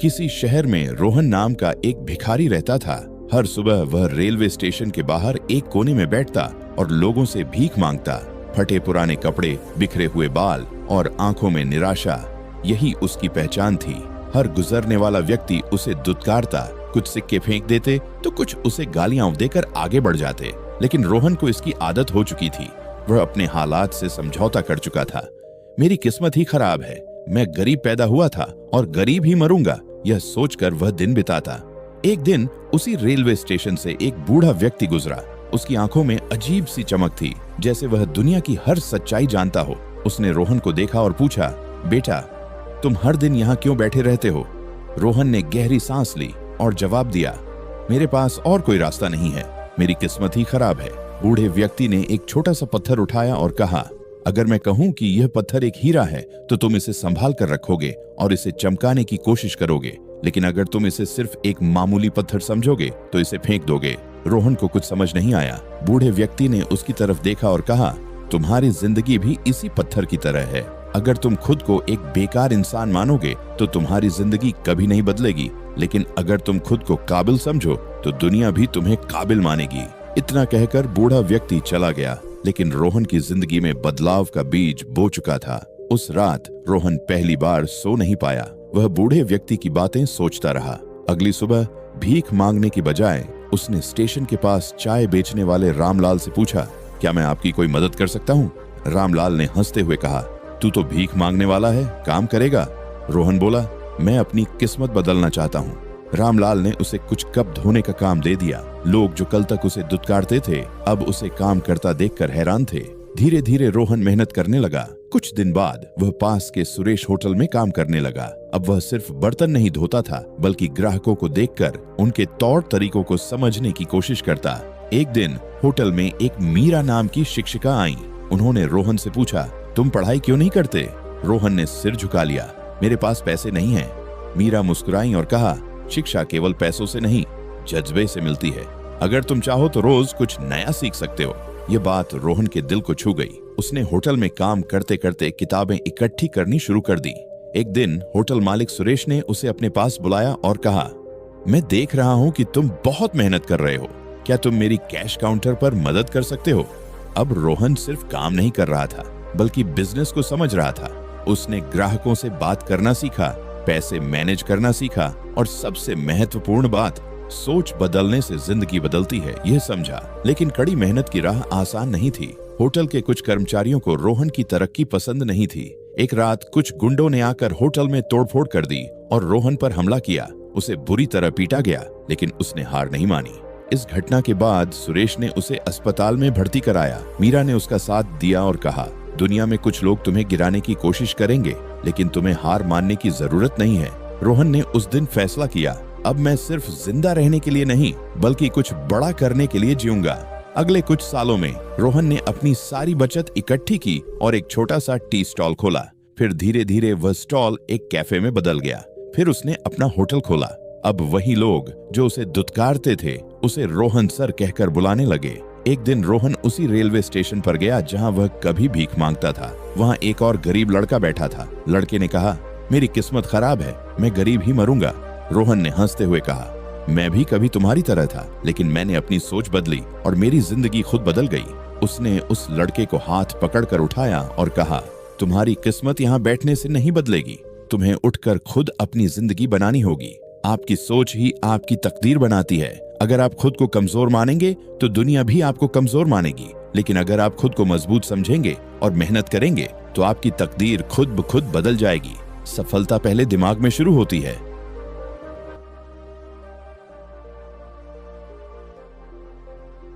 किसी शहर में रोहन नाम का एक भिखारी रहता था। हर सुबह वह रेलवे स्टेशन के बाहर एक कोने में बैठता और लोगों से भीख मांगता। फटे पुराने कपड़े, बिखरे हुए बाल और आंखों में निराशा, यही उसकी पहचान थी। हर गुजरने वाला व्यक्ति उसे दुत्कारता, कुछ सिक्के फेंक देते तो कुछ उसे गालियां देकर आगे बढ़ जाते। लेकिन रोहन को इसकी आदत हो चुकी थी। वह अपने हालात से समझौता कर चुका था। मेरी किस्मत ही खराब है, मैं गरीब पैदा हुआ था और गरीब ही मरूंगा, यह सोचकर वह दिन बिताता। एक दिन उसी रेलवे स्टेशन से एक बूढ़ा व्यक्ति गुजरा। उसकी आंखों में अजीब सी चमक थी, जैसे वह दुनिया की हर सच्चाई जानता हो। उसने रोहन को देखा और पूछा, बेटा, तुम हर दिन यहाँ क्यों बैठे रहते हो? रोहन ने गहरी सांस ली और जवाब दिया, मेरे पास और कोई रास्ता नहीं है, मेरी किस्मत ही खराब है। बूढ़े व्यक्ति ने एक छोटा सा पत्थर उठाया और कहा, अगर मैं कहूं कि यह पत्थर एक हीरा है तो तुम इसे संभाल कर रखोगे और इसे चमकाने की कोशिश करोगे, लेकिन अगर तुम इसे सिर्फ एक मामूली पत्थर समझोगे तो इसे फेंक दोगे। रोहन को कुछ समझ नहीं आया। बूढ़े व्यक्ति ने उसकी तरफ देखा और कहा, तुम्हारी जिंदगी भी इसी पत्थर की तरह है। अगर तुम खुद को एक बेकार इंसान मानोगे तो तुम्हारी जिंदगी कभी नहीं बदलेगी, लेकिन अगर तुम खुद को काबिल समझो तो दुनिया भी तुम्हें काबिल मानेगी। इतना कहकर बूढ़ा व्यक्ति चला गया, लेकिन रोहन की जिंदगी में बदलाव का बीज बो चुका था। उस रात रोहन पहली बार सो नहीं पाया। वह बूढ़े व्यक्ति की बातें सोचता रहा। अगली सुबह भीख मांगने की बजाय उसने स्टेशन के पास चाय बेचने वाले रामलाल से पूछा, क्या मैं आपकी कोई मदद कर सकता हूँ? रामलाल ने हंसते हुए कहा, तू तो भीख मांगने वाला है, काम करेगा? रोहन बोला, मैं अपनी किस्मत बदलना चाहता हूँ। रामलाल ने उसे कुछ कप धोने का काम दे दिया। लोग जो कल तक उसे दुत्कारते थे, अब उसे काम करता देखकर हैरान थे। धीरे धीरे रोहन मेहनत करने लगा। कुछ दिन बाद वह पास के सुरेश होटल में काम करने लगा। अब वह सिर्फ बर्तन नहीं धोता था, बल्कि ग्राहकों को देखकर उनके तौर तरीकों को समझने की कोशिश करता। एक दिन होटल में एक मीरा नाम की शिक्षिका आई। उन्होंने रोहन से पूछा, तुम पढ़ाई क्यों नहीं करते? रोहन ने सिर झुका लिया, मेरे पास पैसे नहीं हैं। मीरा मुस्कुराई और कहा, शिक्षा केवल पैसों से नहीं, जज्बे से मिलती है। अगर तुम चाहो तो रोज कुछ नया सीख सकते हो। ये बात रोहन के दिल को छू गई। उसने होटल में काम करते करते किताबें इकट्ठी करनी शुरू कर दी। एक दिन होटल मालिक सुरेश ने उसे अपने पास बुलाया और कहा, मैं देख रहा हूँ कि तुम बहुत मेहनत कर रहे हो, क्या तुम मेरी कैश काउंटर पर मदद कर सकते हो? अब रोहन सिर्फ काम नहीं कर रहा था, बल्कि बिजनेस को समझ रहा था। उसने ग्राहकों से बात करना सीखा, पैसे मैनेज करना सीखा और सबसे महत्वपूर्ण बात, सोच बदलने से जिंदगी बदलती है, यह समझा। लेकिन कड़ी मेहनत की राह आसान नहीं थी। होटल के कुछ कर्मचारियों को रोहन की तरक्की पसंद नहीं थी। एक रात कुछ गुंडों ने आकर होटल में तोड़फोड़ कर दी और रोहन पर हमला किया। उसे बुरी तरह पीटा गया, लेकिन उसने हार नहीं मानी। इस घटना के बाद सुरेश ने उसे अस्पताल में भर्ती कराया। मीरा ने उसका साथ दिया और कहा, दुनिया में कुछ लोग तुम्हें गिराने की कोशिश करेंगे, लेकिन तुम्हें हार मानने की जरूरत नहीं है। रोहन ने उस दिन फैसला किया, अब मैं सिर्फ जिंदा रहने के लिए नहीं, बल्कि कुछ बड़ा करने के लिए जीऊंगा। अगले कुछ सालों में रोहन ने अपनी सारी बचत इकट्ठी की और एक छोटा सा टी स्टॉल खोला। फिर धीरे धीरे वह स्टॉल एक कैफे में बदल गया। फिर उसने अपना होटल खोला। अब वही लोग जो उसे दुत्कारते थे, उसे रोहन सर कहकर बुलाने लगे। एक दिन रोहन उसी रेलवे स्टेशन पर गया जहां वह कभी भीख मांगता था। वहां एक और गरीब लड़का बैठा था। लड़के ने कहा, मेरी किस्मत खराब है, मैं गरीब ही मरूंगा। रोहन ने हंसते हुए कहा, मैं भी कभी तुम्हारी तरह था, लेकिन मैंने अपनी सोच बदली और मेरी जिंदगी खुद बदल गई। उसने उस लड़के को हाथ पकड़कर उठाया और कहा, तुम्हारी किस्मत यहाँ बैठने से नहीं बदलेगी, तुम्हें उठकर खुद अपनी जिंदगी बनानी होगी। आपकी सोच ही आपकी तकदीर बनाती है। अगर आप खुद को कमजोर मानेंगे तो दुनिया भी आपको कमजोर मानेगी, लेकिन अगर आप खुद को मजबूत समझेंगे और मेहनत करेंगे तो आपकी तकदीर खुद ब खुद बदल जाएगी। सफलता पहले दिमाग में शुरू होती है,